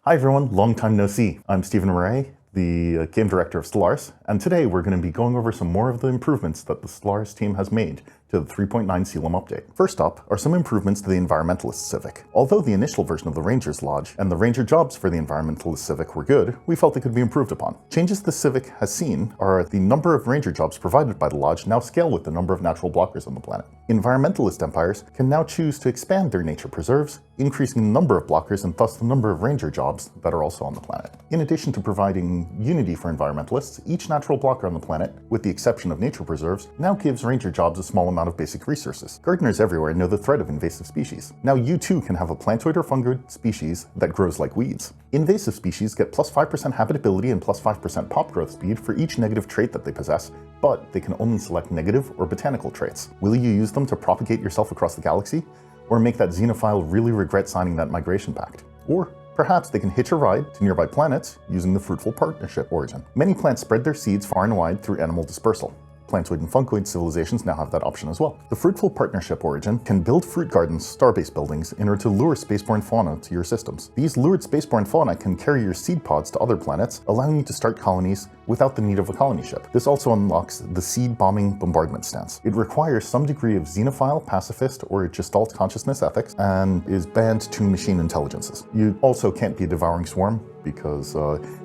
Hi everyone, long time no see. I'm Stephen Muray, the game director of Stellaris, and today we're going to be going over some more of the improvements that the Stellaris team has made to the 3.9 Caelum update. First up are some improvements to the Environmentalist Civic. Although the initial version of the Ranger's Lodge and the Ranger jobs for the Environmentalist Civic were good, we felt they could be improved upon. Changes the Civic has seen are the number of Ranger jobs provided by the Lodge now scale with the number of natural blockers on the planet. Environmentalist empires can now choose to expand their nature preserves, increasing the number of blockers and thus the number of Ranger jobs that are also on the planet. In addition to providing unity for environmentalists, each natural blocker on the planet, with the exception of nature preserves, now gives Ranger jobs a small amount of basic resources. Gardeners everywhere know the threat of invasive species. Now you too can have a plantoid or fungoid species that grows like weeds. Invasive species get plus 5% habitability and plus 5% pop growth speed for each negative trait that they possess, but they can only select negative or botanical traits. Will you use them to propagate yourself across the galaxy? Or make that xenophile really regret signing that migration pact? Or perhaps they can hitch a ride to nearby planets using the Fruitful Partnership origin. Many plants spread their seeds far and wide through animal dispersal. Plantoid and fungoid civilizations now have that option as well. The Fruitful Partnership origin can build fruit gardens, starbase buildings, in order to lure spaceborne fauna to your systems. These lured spaceborne fauna can carry your seed pods to other planets, allowing you to start colonies without the need of a colony ship. This also unlocks the seed bombing bombardment stance. It requires some degree of xenophile, pacifist, or gestalt consciousness ethics, and is banned to machine intelligences. You also can't be a devouring swarm, because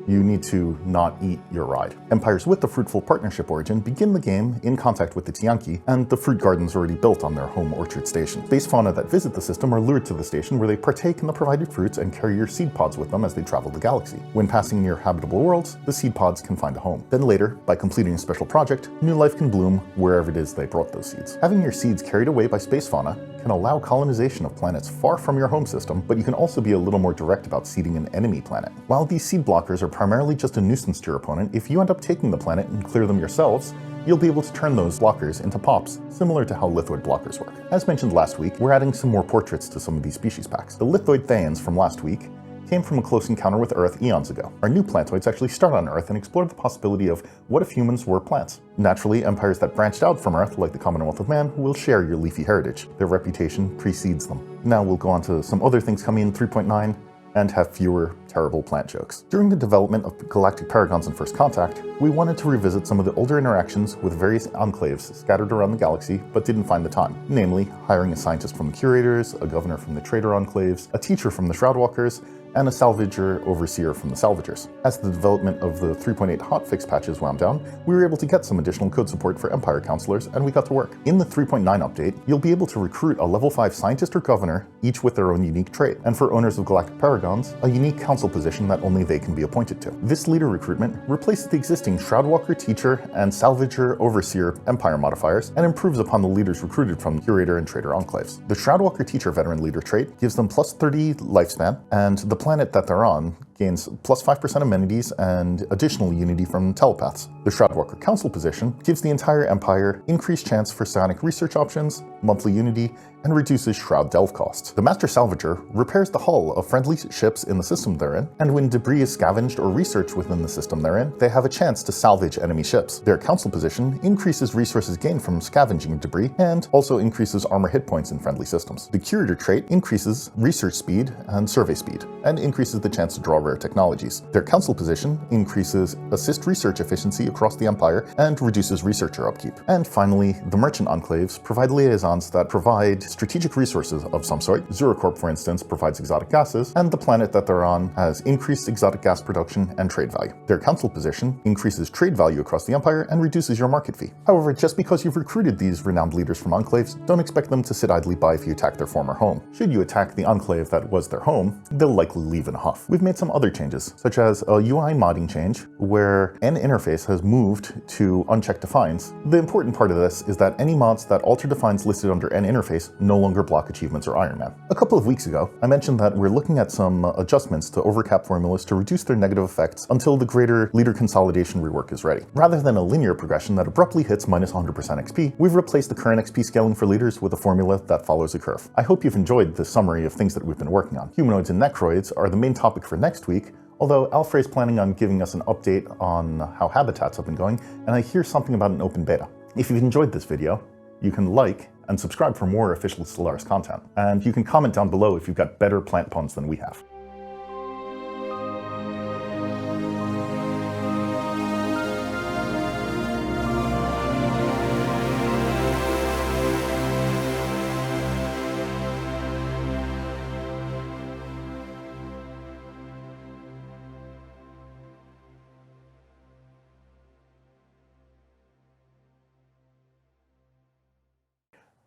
you need to not eat your ride. Empires with the Fruitful Partnership origin begin the game in contact with the Tiyanki and the fruit gardens already built on their home orchard station. Space fauna that visit the system are lured to the station where they partake in the provided fruits and carry your seed pods with them as they travel the galaxy. When passing near habitable worlds, the seed pods can find a home. Then later, by completing a special project, new life can bloom wherever it is they brought those seeds. Having your seeds carried away by space fauna can allow colonization of planets far from your home system, but you can also be a little more direct about seeding an enemy planet. While these seed blockers are primarily just a nuisance to your opponent, if you end up taking the planet and clear them yourselves, you'll be able to turn those blockers into pops, similar to how lithoid blockers work. As mentioned last week, we're adding some more portraits to some of these species packs. The lithoid Thayans from last week came from a close encounter with Earth eons ago. Our new plantoids actually start on Earth and explore the possibility of what if humans were plants. Naturally, empires that branched out from Earth, like the Commonwealth of Man, will share your leafy heritage. Their reputation precedes them. Now we'll go on to some other things coming in 3.9 and have fewer terrible plant jokes. During the development of Galactic Paragons and First Contact, we wanted to revisit some of the older interactions with various enclaves scattered around the galaxy, but didn't find the time. Namely, hiring a scientist from the Curators, a governor from the Trader Enclaves, a teacher from the Shroudwalkers, and a salvager overseer from the Salvagers. As the development of the 3.8 hotfix patches wound down, we were able to get some additional code support for Empire counselors, and we got to work. In the 3.9 update, you'll be able to recruit a level 5 scientist or governor, each with their own unique trait, and for owners of Galactic Paragons, a unique council position that only they can be appointed to. This leader recruitment replaces the existing Shroudwalker teacher and salvager overseer Empire modifiers, and improves upon the leaders recruited from Curator and Trader Enclaves. The Shroudwalker teacher veteran leader trait gives them plus 30 lifespan, and the planet that they're on gains plus 5% amenities and additional unity from telepaths. The Shroudwalker Council position gives the entire Empire increased chance for psionic research options, monthly unity, and reduces Shroud delve costs. The Master Salvager repairs the hull of friendly ships in the system they're in, and when debris is scavenged or researched within the system they're in, they have a chance to salvage enemy ships. Their Council position increases resources gained from scavenging debris, and also increases armor hit points in friendly systems. The Curator trait increases research speed and survey speed, and increases the chance to draw rare technologies. Their Council position increases assist research efficiency across the Empire, and reduces researcher upkeep. And finally, the Merchant Enclaves provide liaisons that provide strategic resources of some sort. Zuracorp, for instance, provides exotic gases, and the planet that they're on has increased exotic gas production and trade value. Their Council position increases trade value across the Empire and reduces your market fee. However, just because you've recruited these renowned leaders from Enclaves, don't expect them to sit idly by if you attack their former home. Should you attack the Enclave that was their home, they'll likely leave in a huff. We've made some other changes, such as a UI modding change where an interface has moved to unchecked defines. The important part of this is that any mods that alter defines listed under an interface no longer block achievements or Iron Man. A couple of weeks ago, I mentioned that we're looking at some adjustments to overcap formulas to reduce their negative effects until the greater leader consolidation rework is ready. Rather than a linear progression that abruptly hits minus 100% XP, we've replaced the current XP scaling for leaders with a formula that follows a curve. I hope you've enjoyed this summary of things that we've been working on. Humanoids and necroids are the main topic for next week, although Alfred's planning on giving us an update on how habitats have been going, and I hear something about an open beta. If you've enjoyed this video, you can like and subscribe for more official Stellaris content, and you can comment down below if you've got better plant puns than we have.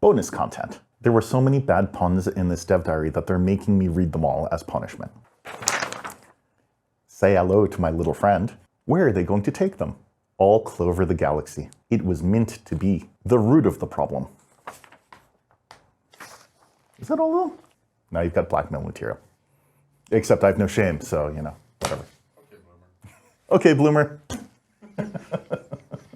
Bonus content. There were so many bad puns in this dev diary that they're making me read them all as punishment. Say hello to my little friend. Where are they going to take them? All Clover the galaxy. It was meant to be. The root of the problem. Is that all of them? Now you've got blackmail material. Except I have no shame, so, you know, whatever. Okay, Bloomer. Okay, Bloomer.